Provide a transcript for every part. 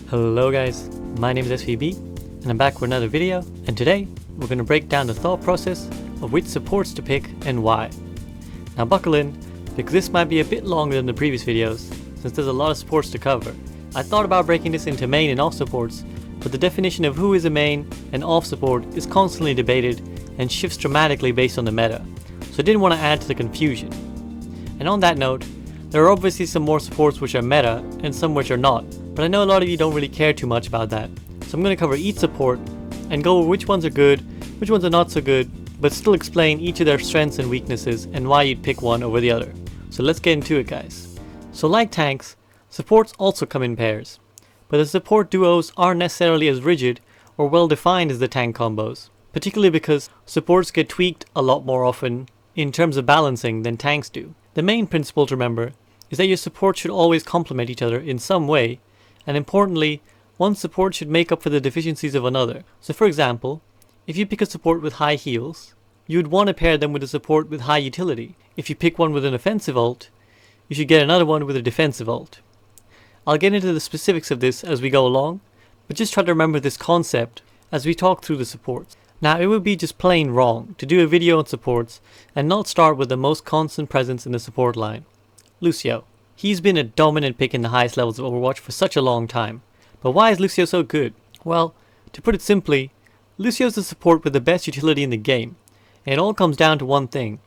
Hello guys, my name is SVB and I'm back with another video, and today we're going to break down the thought process of which supports to pick and why. Now buckle in, because this might be a bit longer than the previous videos since there's a lot of supports to cover. I thought about breaking this into main and off supports, but the definition of who is a main and off support is constantly debated and shifts dramatically based on the meta, so I didn't want to add to the confusion. And on that note, there are obviously some more supports which are meta and some which are not, but I know a lot of you don't really care too much about that. So I'm going to cover each support and go over which ones are good, which ones are not so good, but still explain each of their strengths and weaknesses and why you'd pick one over the other. So let's get into it guys. So like tanks, supports also come in pairs, but the support duos aren't necessarily as rigid or well defined as the tank combos, particularly because supports get tweaked a lot more often in terms of balancing than tanks do. The main principle to remember is that your supports should always complement each other in some way, and importantly, one support should make up for the deficiencies of another. So for example, if you pick a support with high heals, you would want to pair them with a support with high utility. If you pick one with an offensive ult, you should get another one with a defensive ult. I'll get into the specifics of this as we go along, but just try to remember this concept as we talk through the supports. Now it would be just plain wrong to do a video on supports and not start with the most constant presence in the support line, Lucio. He's been a dominant pick in the highest levels of Overwatch for such a long time. But why is Lucio so good? Well, to put it simply, Lucio's the support with the best utility in the game, and it all comes down to one thing: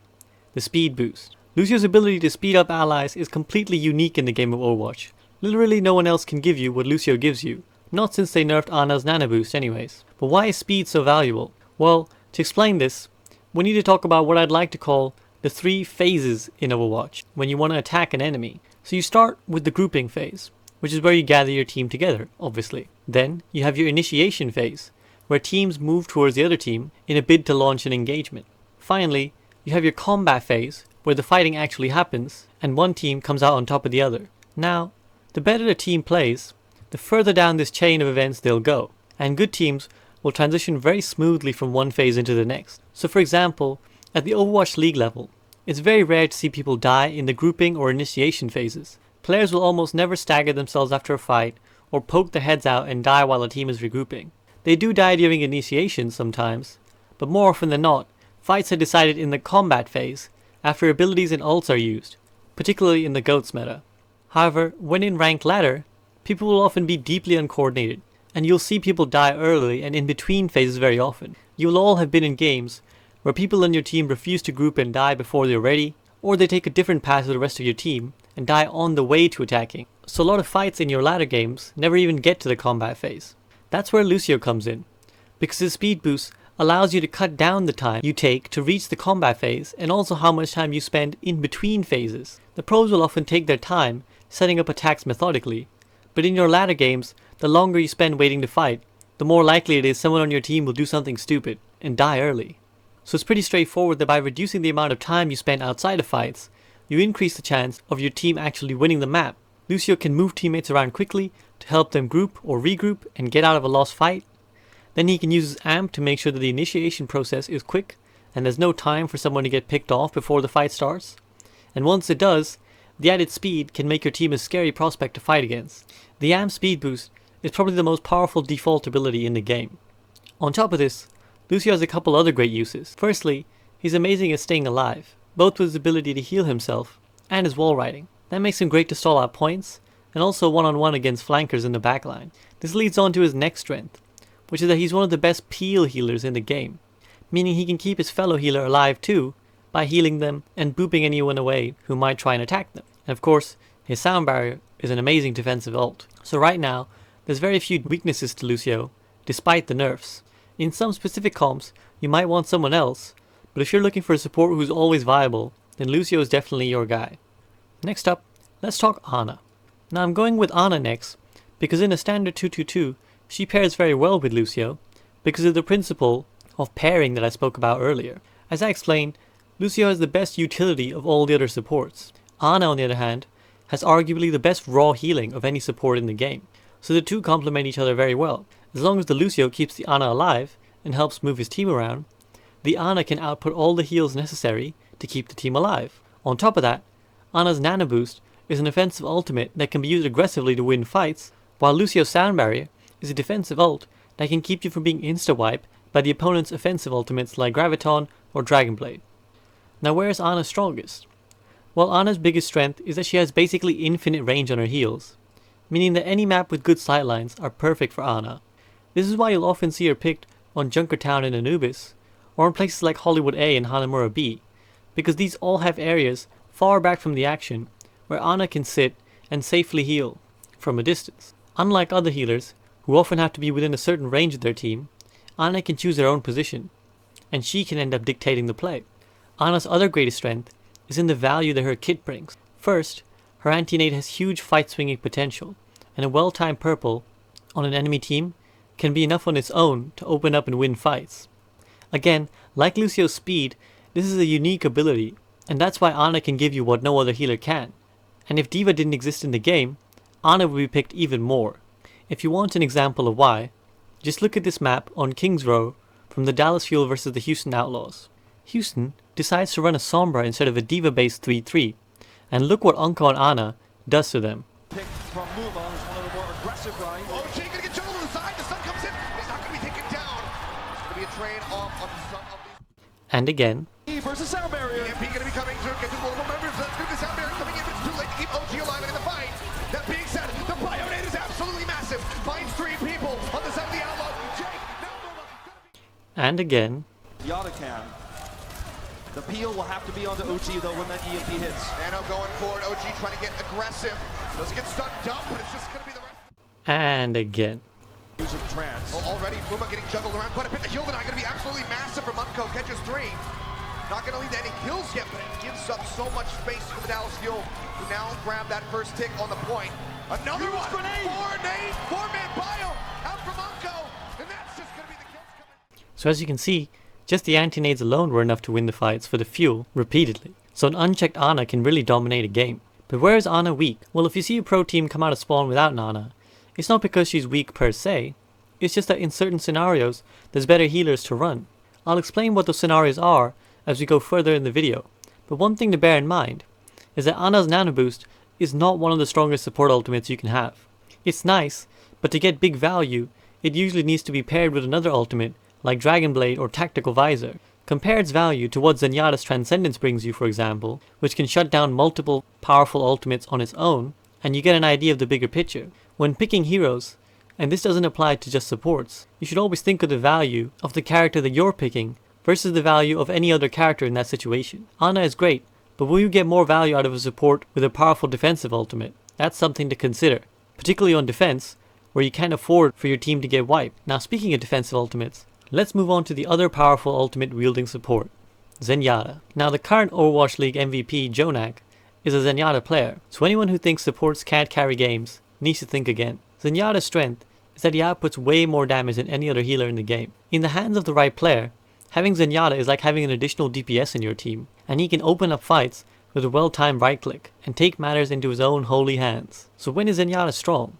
the speed boost. Lucio's ability to speed up allies is completely unique in the game of Overwatch. Literally no one else can give you what Lucio gives you, not since they nerfed Ana's nano boost anyways. But why is speed so valuable? Well, to explain this, we need to talk about what I'd like to call the 3 phases in Overwatch when you want to attack an enemy. So you start with the grouping phase, which is where you gather your team together, obviously. Then you have your initiation phase, where teams move towards the other team in a bid to launch an engagement. Finally, you have your combat phase, where the fighting actually happens and one team comes out on top of the other. Now, the better the team plays, the further down this chain of events they'll go, and good teams will transition very smoothly from one phase into the next. So for example, at the Overwatch League level, it's very rare to see people die in the grouping or initiation phases. Players will almost never stagger themselves after a fight or poke their heads out and die while a team is regrouping. They do die during initiation sometimes, but more often than not, fights are decided in the combat phase after abilities and ults are used, particularly in the GOATS meta. However, when in ranked ladder, people will often be deeply uncoordinated, and you'll see people die early and in between phases very often. You'll all have been in games where people in your team refuse to group and die before they're ready, or they take a different path to the rest of your team and die on the way to attacking. So a lot of fights in your ladder games never even get to the combat phase. That's where Lucio comes in, because his speed boost allows you to cut down the time you take to reach the combat phase and also how much time you spend in between phases. The pros will often take their time setting up attacks methodically, but in your ladder games, the longer you spend waiting to fight, the more likely it is someone on your team will do something stupid and die early. So it's pretty straightforward that by reducing the amount of time you spend outside of fights, you increase the chance of your team actually winning the map. Lucio can move teammates around quickly to help them group or regroup and get out of a lost fight. Then he can use his amp to make sure that the initiation process is quick and there's no time for someone to get picked off before the fight starts. And once it does, the added speed can make your team a scary prospect to fight against. The amp speed boost is probably the most powerful default ability in the game. On top of this, Lucio has a couple other great uses. Firstly, he's amazing at staying alive, both with his ability to heal himself and his wall riding. That makes him great to stall out points, and also one-on-one against flankers in the backline. This leads on to his next strength, which is that he's one of the best peel healers in the game, meaning he can keep his fellow healer alive too by healing them and booping anyone away who might try and attack them. And of course, his sound barrier is an amazing defensive ult. So right now, there's very few weaknesses to Lucio, despite the nerfs. In some specific comps, you might want someone else, but if you're looking for a support who's always viable, then Lucio is definitely your guy. Next up, let's talk Ana. Now I'm going with Ana next, because in a standard 2-2-2, she pairs very well with Lucio, because of the principle of pairing that I spoke about earlier. As I explained, Lucio has the best utility of all the other supports. Ana, on the other hand, has arguably the best raw healing of any support in the game, so the two complement each other very well. As long as the Lucio keeps the Ana alive and helps move his team around, the Ana can output all the heals necessary to keep the team alive. On top of that, Ana's nano boost is an offensive ultimate that can be used aggressively to win fights, while Lucio Sound Barrier is a defensive ult that can keep you from being insta-wiped by the opponent's offensive ultimates like Graviton or Dragon Blade. Now where is Ana strongest? Well, Ana's biggest strength is that she has basically infinite range on her heals, meaning that any map with good sightlines are perfect for Ana. This is why you'll often see her picked on Junkertown in Anubis, or in places like Hollywood A and Hanamura B, because these all have areas far back from the action where Ana can sit and safely heal from a distance. Unlike other healers, who often have to be within a certain range of their team, Ana can choose her own position, and she can end up dictating the play. Ana's other greatest strength is in the value that her kit brings. First, her anti-nade has huge fight-swinging potential, and a well-timed purple on an enemy team can be enough on its own to open up and win fights. Again, like Lucio's speed, this is a unique ability, and that's why Ana can give you what no other healer can. And if D.Va didn't exist in the game, Ana would be picked even more. If you want an example of why, just look at this map on Kings Row from the Dallas Fuel versus the Houston Outlaws. Houston decides to run a Sombra instead of a D.Va-based 3-3, and look what Unco and Ana does to them. Picked from Muma, who's one of the more aggressive lines. OG gonna get juggled to the side, the sun comes in, he's not gonna be taken down. It's gonna be a train off of the sun of the... And again, versus Sound Barrier. EMP gonna be coming through, get the multiple members, that's good, the Sound Barrier coming in, but it's too late to keep OG alive in the fight. That being said, the Bionade is absolutely massive. Finds 3 people on the side of the Outlaw. Jake, now Muma. and again, Zenyatta can. The peel will have to be onto OG though when that EMP hits. Nano going forward, OG trying to get aggressive. Doesn't get stuck dumb, but it's just gonna be the rest. and again. Using trance. Oh, already Muma getting juggled around quite a bit. The heal tonight gonna be absolutely massive from Unco. Catches 3. Not gonna lead to any kills yet, but it gives up so much space for the Dallas Fuel to now grab that first tick on the point. Another Use one! grenade! 4-man bio out from Unco, and that's just gonna be the kills coming. So as you can see, just the anti-nades alone were enough to win the fights for the Fuel repeatedly. So an unchecked Ana can really dominate a game. But where is Ana weak? Well, if you see a pro team come out of spawn without an Ana, it's not because she's weak per se, it's just that in certain scenarios, there's better healers to run. I'll explain what those scenarios are as we go further in the video, but one thing to bear in mind is that Ana's Nano Boost is not one of the strongest support ultimates you can have. It's nice, but to get big value, it usually needs to be paired with another ultimate like Dragon Blade or Tactical Visor. Compare its value to what Zenyatta's Transcendence brings you, for example, which can shut down multiple powerful ultimates on its own, and you get an idea of the bigger picture. When picking heroes, and this doesn't apply to just supports, you should always think of the value of the character that you're picking versus the value of any other character in that situation. Ana is great, but will you get more value out of a support with a powerful defensive ultimate? That's something to consider, particularly on defense, where you can't afford for your team to get wiped. Now speaking of defensive ultimates, let's move on to the other powerful ultimate wielding support, Zenyatta. Now the current Overwatch League MVP, Jonak, is a Zenyatta player, so anyone who thinks supports can't carry games needs to think again. Zenyatta's strength is that he outputs way more damage than any other healer in the game. In the hands of the right player, having Zenyatta is like having an additional DPS in your team, and he can open up fights with a well-timed right click and take matters into his own holy hands. So when is Zenyatta strong?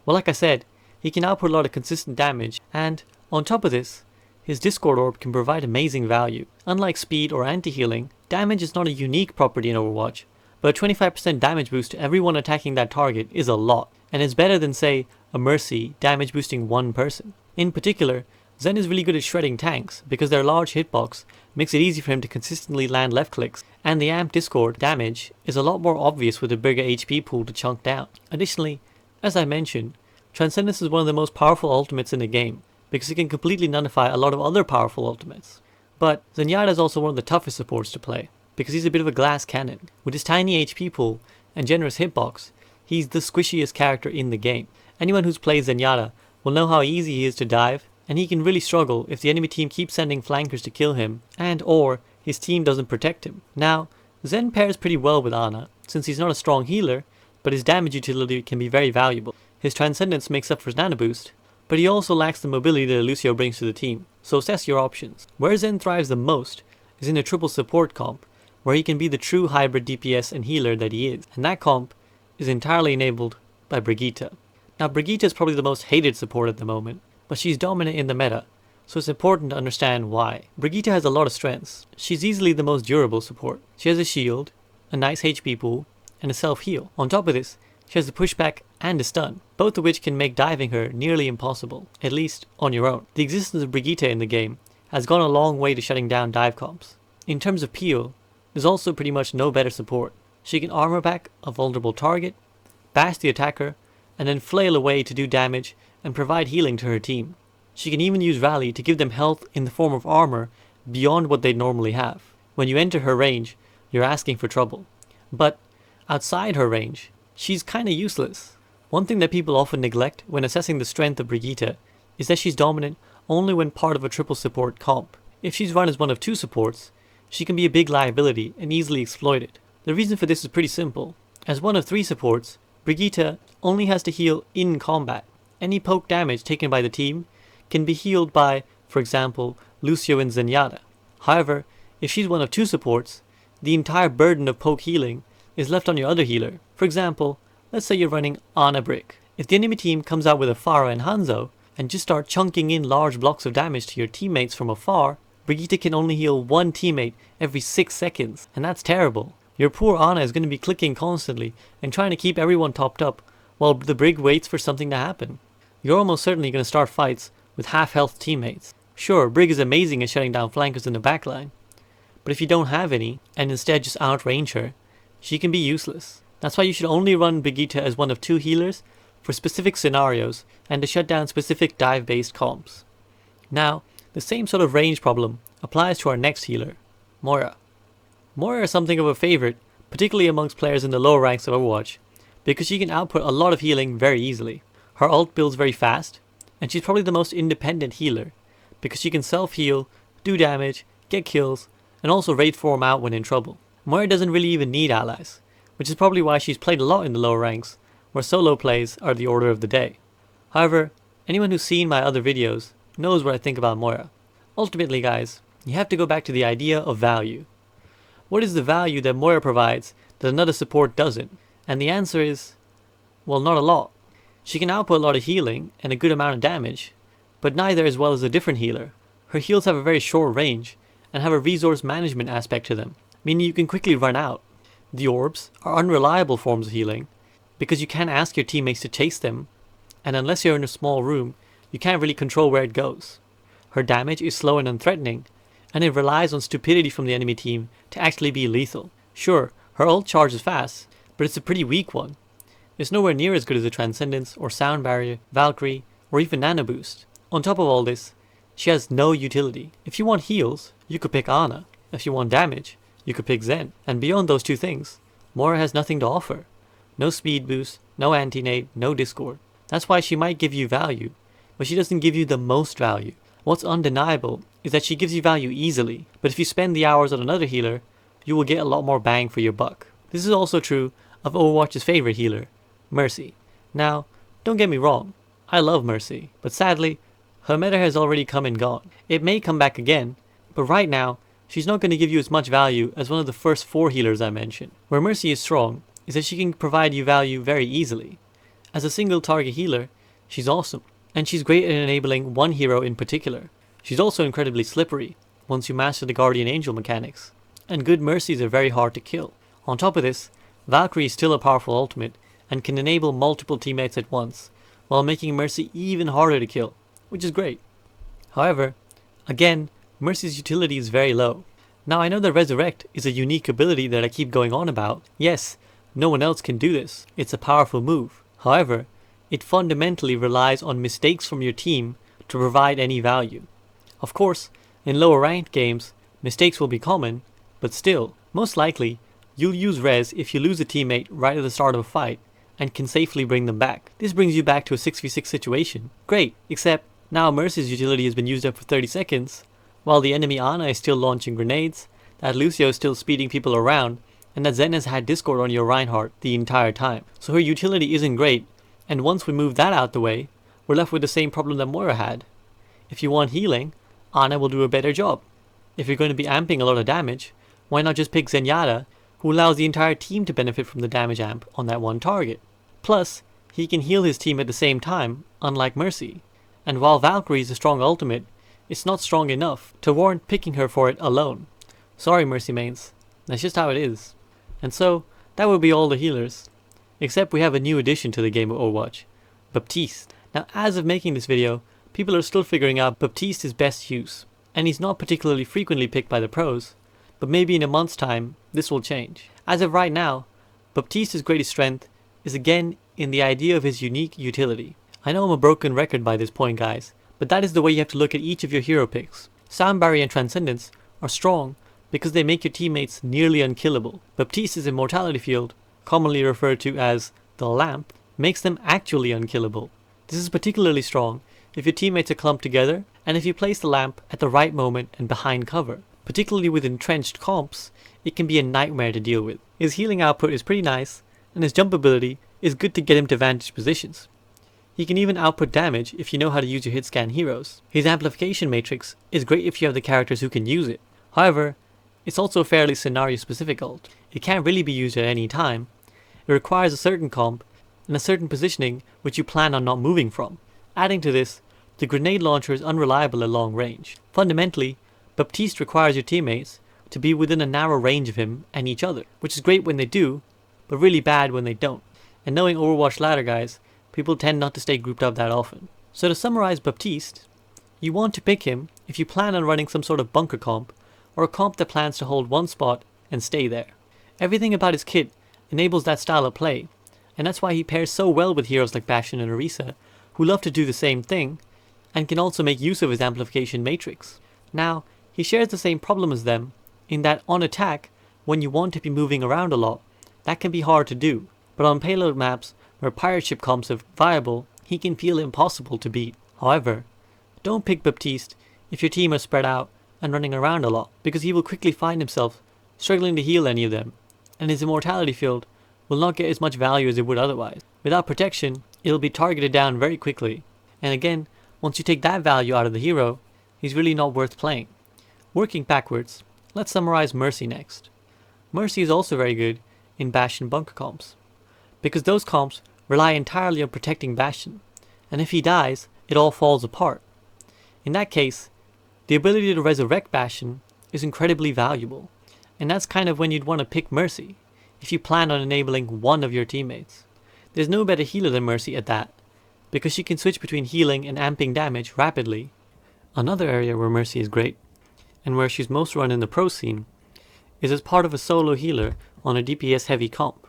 Well, like I said, he can output a lot of consistent damage, and on top of this, his Discord Orb can provide amazing value. Unlike speed or anti-healing, damage is not a unique property in Overwatch, but a 25% damage boost to everyone attacking that target is a lot, and it's better than, say, a Mercy damage boosting one person. In particular, Zen is really good at shredding tanks because their large hitbox makes it easy for him to consistently land left clicks, and the amp Discord damage is a lot more obvious with a bigger HP pool to chunk down. Additionally, as I mentioned, Transcendence is one of the most powerful ultimates in the game because it can completely nullify a lot of other powerful ultimates. But Zenyatta is also one of the toughest supports to play because he's a bit of a glass cannon. With his tiny HP pool and generous hitbox, he's the squishiest character in the game. Anyone who's played Zenyatta will know how easy he is to dive, and he can really struggle if the enemy team keeps sending flankers to kill him and or his team doesn't protect him. Now, Zen pairs pretty well with Ana since he's not a strong healer, but his damage utility can be very valuable. His Transcendence makes up for his Nano Boost, but he also lacks the mobility that Lucio brings to the team, so assess your options. Where Zen thrives the most is in a triple support comp, where he can be the true hybrid DPS and healer that he is, and that comp is entirely enabled by Brigette. Now Brigette is probably the most hated support at the moment, but she's dominant in the meta, so it's important to understand why. Brigette has a lot of strengths. She's easily the most durable support. She has a shield, a nice HP pool, and a self-heal. On top of this, she has the pushback and a stun, both of which can make diving her nearly impossible, at least on your own. The existence of Brigette in the game has gone a long way to shutting down dive comps. In terms of peel, there's also pretty much no better support. She can armor back a vulnerable target, bash the attacker, and then flail away to do damage and provide healing to her team. She can even use Rally to give them health in the form of armor beyond what they'd normally have. When you enter her range, you're asking for trouble. But outside her range, she's kinda useless. One thing that people often neglect when assessing the strength of Brigette is that she's dominant only when part of a triple support comp. If she's run as one of two supports, she can be a big liability and easily exploited. The reason for this is pretty simple. As one of three supports, Brigette only has to heal in combat. Any poke damage taken by the team can be healed by, for example, Lucio and Zenyatta. However, if she's one of two supports, the entire burden of poke healing is left on your other healer. For example, let's say you're running Ana Brick. If the enemy team comes out with a Pharah and Hanzo and just start chunking in large blocks of damage to your teammates from afar, Brigette can only heal one teammate every 6 seconds, and that's terrible. Your poor Ana is going to be clicking constantly and trying to keep everyone topped up while the Brig waits for something to happen. You're almost certainly going to start fights with half-health teammates. Sure, Brig is amazing at shutting down flankers in the backline, but if you don't have any, and instead just outrange her, she can be useless. That's why you should only run Brigette as one of two healers for specific scenarios and to shut down specific dive-based comps. Now, the same sort of range problem applies to our next healer, Moira. Moira is something of a favourite, particularly amongst players in the lower ranks of Overwatch, because she can output a lot of healing very easily. Her ult builds very fast, and she's probably the most independent healer, because she can self-heal, do damage, get kills, and also raid form out when in trouble. Moira doesn't really even need allies, which is probably why she's played a lot in the lower ranks, where solo plays are the order of the day. However, anyone who's seen my other videos knows what I think about Moira. Ultimately, guys, you have to go back to the idea of value. What is the value that Moira provides that another support doesn't? And the answer is, well, not a lot. She can output a lot of healing and a good amount of damage, but neither as well as a different healer. Her heals have a very short range and have a resource management aspect to them, meaning you can quickly run out. The orbs are unreliable forms of healing because you can't ask your teammates to chase them, and unless you're in a small room, you can't really control where it goes. Her damage is slow and unthreatening, and it relies on stupidity from the enemy team to actually be lethal. Sure, her ult charges fast, but it's a pretty weak one. It's nowhere near as good as a Transcendence or Sound Barrier, Valkyrie, or even Nano Boost. On top of all this, she has no utility. If you want heals, you could pick Ana. If you want damage, you could pick Zen. And beyond those two things, Moira has nothing to offer. No speed boost, no anti-nade, no discord. That's why she might give you value, but she doesn't give you the most value. What's undeniable is that she gives you value easily, but if you spend the hours on another healer, you will get a lot more bang for your buck. This is also true of Overwatch's favorite healer, Mercy. Now, don't get me wrong, I love Mercy, but sadly, her meta has already come and gone. It may come back again, but right now, she's not going to give you as much value as one of the first 4 healers I mentioned. Where Mercy is strong is that she can provide you value very easily. As a single target healer, she's awesome, and she's great at enabling one hero in particular. She's also incredibly slippery once you master the Guardian Angel mechanics, and good Mercies are very hard to kill. On top of this, Valkyrie is still a powerful ultimate and can enable multiple teammates at once, while making Mercy even harder to kill, which is great. However, again, Mercy's utility is very low. Now I know that Resurrect is a unique ability that I keep going on about. Yes, no one else can do this. It's a powerful move. However, it fundamentally relies on mistakes from your team to provide any value. Of course, in lower ranked games, mistakes will be common, but still, most likely, you'll use Res if you lose a teammate right at the start of a fight and can safely bring them back. This brings you back to a 6v6 situation. Great, except now Mercy's utility has been used up for 30 seconds, while the enemy Ana is still launching grenades, that Lucio is still speeding people around, and that Zen has had Discord on your Reinhardt the entire time. So her utility isn't great, and once we move that out the way, we're left with the same problem that Moira had. If you want healing, Ana will do a better job. If you're going to be amping a lot of damage, why not just pick Zenyatta, who allows the entire team to benefit from the damage amp on that one target. Plus, he can heal his team at the same time, unlike Mercy. And while Valkyrie is a strong ultimate, it's not strong enough to warrant picking her for it alone. Sorry Mercy mains, that's just how it is. And so, that would be all the healers. Except we have a new addition to the game of Overwatch, Baptiste. Now as of making this video, people are still figuring out Baptiste's best use, and he's not particularly frequently picked by the pros, but maybe in a month's time this will change. As of right now, Baptiste's greatest strength is again in the idea of his unique utility. I know I'm a broken record by this point guys, but that is the way you have to look at each of your hero picks. Sound Barrier and Transcendence are strong because they make your teammates nearly unkillable. Baptiste's Immortality Field, commonly referred to as the Lamp, makes them actually unkillable. This is particularly strong if your teammates are clumped together and if you place the lamp at the right moment and behind cover. Particularly with entrenched comps, it can be a nightmare to deal with. His healing output is pretty nice, and his jump ability is good to get him to vantage positions. He can even output damage if you know how to use your hit scan heroes. His amplification matrix is great if you have the characters who can use it. However, it's also a fairly scenario specific ult. It can't really be used at any time. It requires a certain comp and a certain positioning which you plan on not moving from. Adding to this, the grenade launcher is unreliable at long range. Fundamentally, Baptiste requires your teammates to be within a narrow range of him and each other, which is great when they do, but really bad when they don't. And knowing Overwatch ladder guys, people tend not to stay grouped up that often. So to summarize Baptiste, you want to pick him if you plan on running some sort of bunker comp, or a comp that plans to hold one spot and stay there. Everything about his kit enables that style of play, and that's why he pairs so well with heroes like Bastion and Orisa, who love to do the same thing, and can also make use of his amplification matrix. Now, he shares the same problem as them, in that on attack, when you want to be moving around a lot, that can be hard to do, but on payload maps where pirate ship comps are viable, he can feel impossible to beat. However, don't pick Baptiste if your team are spread out and running around a lot, because he will quickly find himself struggling to heal any of them, and his immortality field will not get as much value as it would otherwise. Without protection, it'll be targeted down very quickly, and again, once you take that value out of the hero, he's really not worth playing. Working backwards, let's summarize Mercy next. Mercy is also very good in Bastion bunker comps, because those comps rely entirely on protecting Bastion, and if he dies, it all falls apart. In that case, the ability to resurrect Bastion is incredibly valuable, and that's kind of when you'd want to pick Mercy, if you plan on enabling one of your teammates. There's no better healer than Mercy at that, because she can switch between healing and amping damage rapidly. Another area where Mercy is great, and where she's most run in the pro scene, is as part of a solo healer on a DPS heavy comp.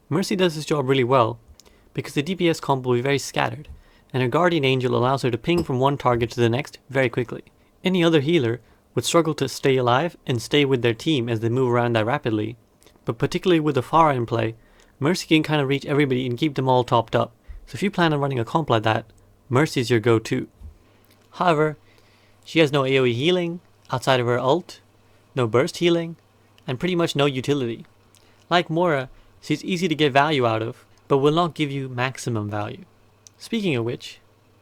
Mercy does this job really well, because the DPS comp will be very scattered, and her Guardian Angel allows her to ping from one target to the next very quickly. Any other healer would struggle to stay alive and stay with their team as they move around that rapidly, but particularly with the Pharah in play, Mercy can kind of reach everybody and keep them all topped up. So if you plan on running a comp like that, Mercy is your go-to. However, she has no AoE healing outside of her ult, no burst healing, and pretty much no utility. Like Moira, she's easy to get value out of, but will not give you maximum value. Speaking of which,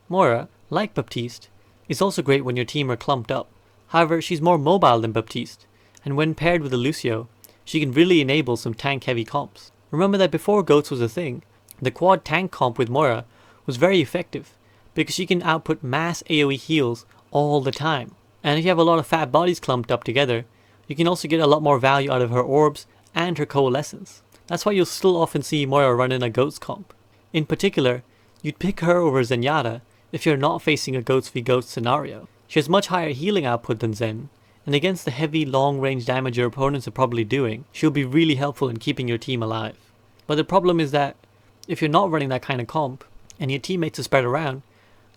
Moira, like Baptiste, is also great when your team are clumped up. However, she's more mobile than Baptiste, and when paired with a Lucio, she can really enable some tank-heavy comps. Remember that before GOATS was a thing, the quad tank comp with Moira was very effective, because she can output mass AoE heals all the time. And if you have a lot of fat bodies clumped up together, you can also get a lot more value out of her orbs and her coalescence. That's why you'll still often see Moira run in a GOATS comp. In particular, you'd pick her over Zenyatta if you're not facing a GOATS v GOATS scenario. She has much higher healing output than Zen, and against the heavy long-range damage your opponents are probably doing, she'll be really helpful in keeping your team alive. But the problem is that, if you're not running that kind of comp, and your teammates are spread around,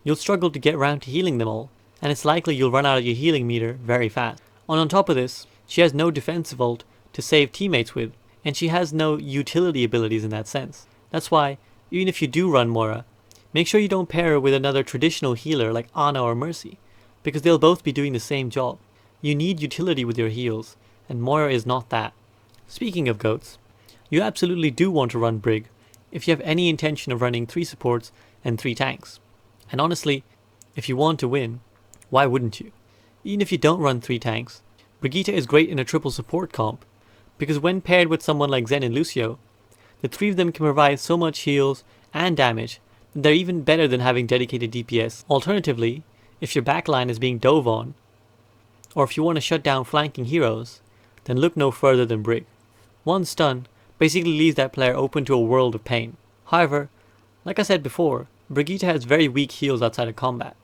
you'll struggle to get around to healing them all, and it's likely you'll run out of your healing meter very fast. On top of this, she has no defensive ult to save teammates with, and she has no utility abilities in that sense. That's why, even if you do run Moira, make sure you don't pair her with another traditional healer like Ana or Mercy, because they'll both be doing the same job. You need utility with your heals, and Moira is not that. Speaking of GOATS, you absolutely do want to run Brig if you have any intention of running 3 supports and 3 tanks. And honestly, if you want to win, why wouldn't you? Even if you don't run 3 tanks, Brigette is great in a triple support comp, because when paired with someone like Zen and Lucio, the 3 of them can provide so much heals and damage that they're even better than having dedicated DPS. Alternatively, if your backline is being dove on, or if you want to shut down flanking heroes, then look no further than Brig. One stun basically leaves that player open to a world of pain. However, like I said before, Brigette has very weak heals outside of combat.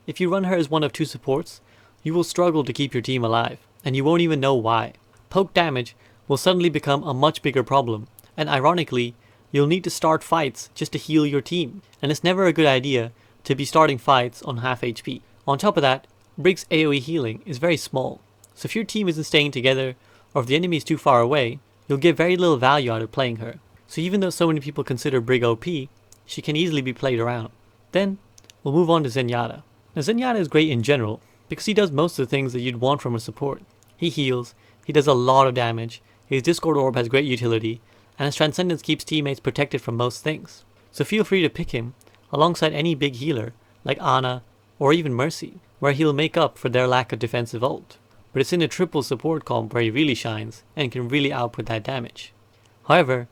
If you run her as one of two supports, you will struggle to keep your team alive, and you won't even know why. Poke damage will suddenly become a much bigger problem, and ironically, you'll need to start fights just to heal your team, and it's never a good idea to be starting fights on half HP. On top of that, Brig's AoE healing is very small, so if your team isn't staying together, or if the enemy is too far away, you'll get very little value out of playing her. So even though so many people consider Brig OP, she can easily be played around. Then, we'll move on to Zenyatta. Now Zenyatta is great in general, because he does most of the things that you'd want from a support. He heals, he does a lot of damage, his Discord Orb has great utility, and his Transcendence keeps teammates protected from most things. So feel free to pick him alongside any big healer, like Ana, or even Mercy, where he'll make up for their lack of defensive ult. But it's in a triple support comp where he really shines, and can really output that damage. However,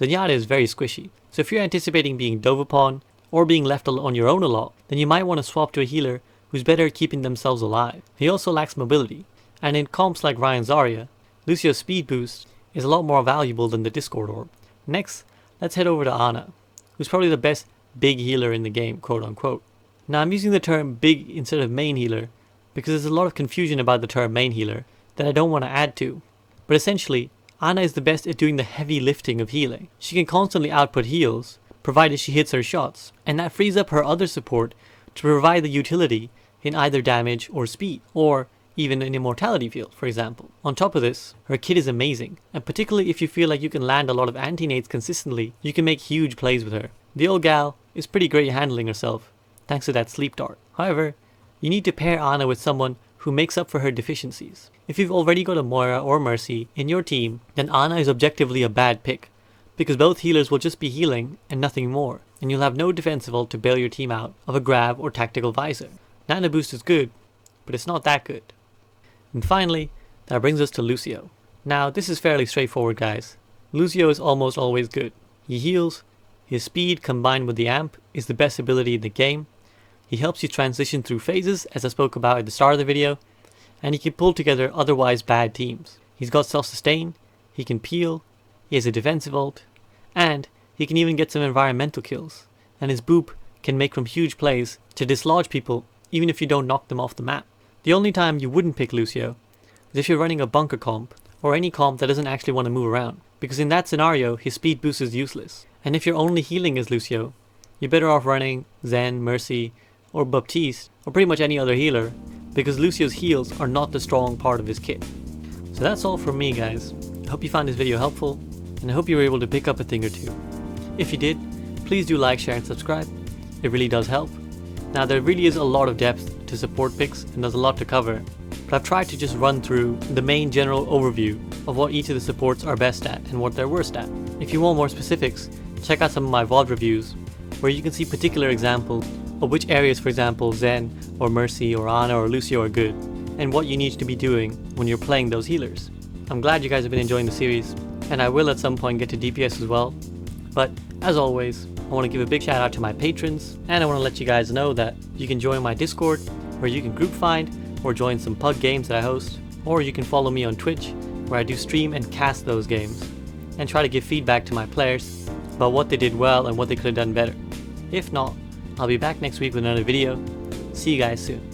Zenyatta is very squishy, so if you're anticipating being dove upon, or being left on your own a lot, then you might want to swap to a healer who's better at keeping themselves alive. He also lacks mobility, and in comps like Ryan Zarya, Lucio's speed boost is a lot more valuable than the Discord Orb. Next, let's head over to Ana, who's probably the best big healer in the game, quote unquote. Now I'm using the term big instead of main healer, because there's a lot of confusion about the term main healer that I don't want to add to. But essentially, Ana is the best at doing the heavy lifting of healing. She can constantly output heals, provided she hits her shots, and that frees up her other support to provide the utility in either damage or speed, or even an immortality field, for example. On top of this, her kit is amazing, and particularly if you feel like you can land a lot of anti-nades consistently, you can make huge plays with her. The old gal is pretty great at handling herself, thanks to that sleep dart. However, you need to pair Ana with someone who makes up for her deficiencies. If you've already got a Moira or Mercy in your team, then Ana is objectively a bad pick, because both healers will just be healing and nothing more, and you'll have no defensive ult to bail your team out of a grab or tactical visor. Nano boost is good, but it's not that good. And finally, that brings us to Lucio. Now this is fairly straightforward, guys. Lucio is almost always good. He heals, his speed combined with the amp is the best ability in the game. He helps you transition through phases, as I spoke about at the start of the video, and he can pull together otherwise bad teams. He's got self-sustain, he can peel, he has a defensive ult, and he can even get some environmental kills, and his boop can make from huge plays to dislodge people even if you don't knock them off the map. The only time you wouldn't pick Lucio is if you're running a bunker comp, or any comp that doesn't actually want to move around, because in that scenario his speed boost is useless. And if you're only healing as Lucio, you're better off running Zen, Mercy, or Baptiste, or pretty much any other healer, because Lucio's heals are not the strong part of his kit. So that's all from me, guys. I hope you found this video helpful, and I hope you were able to pick up a thing or two. If you did, please do like, share and subscribe. It really does help. Now there really is a lot of depth to support picks, and there's a lot to cover, but I've tried to just run through the main general overview of what each of the supports are best at and what they're worst at. If you want more specifics, check out some of my VOD reviews, where you can see particular examples of which areas, for example, Zen, or Mercy, or Ana, or Lucio are good, and what you need to be doing when you're playing those healers. I'm glad you guys have been enjoying the series, and I will at some point get to DPS as well. But as always, I want to give a big shout out to my patrons, and I want to let you guys know that you can join my Discord, where you can group find or join some pug games that I host, or you can follow me on Twitch, where I do stream and cast those games, and try to give feedback to my players about what they did well and what they could have done better. If not, I'll be back next week with another video. See you guys soon.